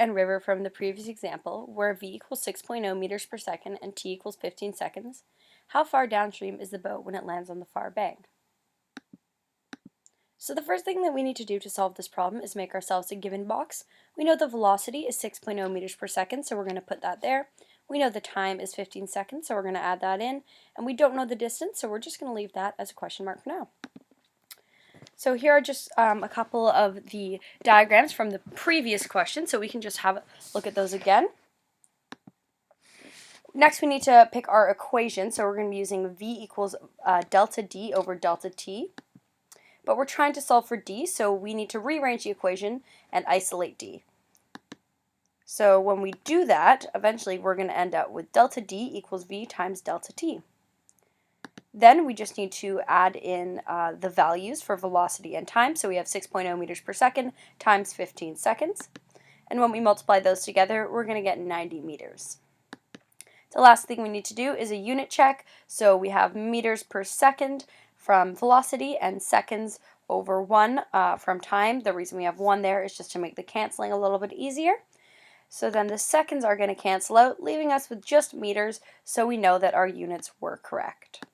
and river from the previous example, where v equals 6.0 meters per second and t equals 15 seconds, how far downstream is the boat when it lands on the far bank? So the first thing that we need to do to solve this problem is make ourselves a given box. We know the velocity is 6.0 meters per second, so we're going to put that there. We know the time is 15 seconds, so we're going to add that in. And we don't know the distance, so we're just going to leave that as a question mark for now. So here are just a couple of the diagrams from the previous question, so we can just have a look at those again. Next, we need to pick our equation, so we're going to be using v equals delta d over delta t. But we're trying to solve for d, so we need to rearrange the equation and isolate d. So when we do that, eventually we're going to end up with delta d equals v times delta t. Then we just need to add in the values for velocity and time. So we have 6.0 meters per second times 15 seconds. And when we multiply those together, we're going to get 90 meters. The last thing we need to do is a unit check. So we have meters per second from velocity and seconds over 1 from time. The reason we have 1 there is just to make the canceling a little bit easier. So then the seconds are going to cancel out, leaving us with just meters, so we know that our units were correct.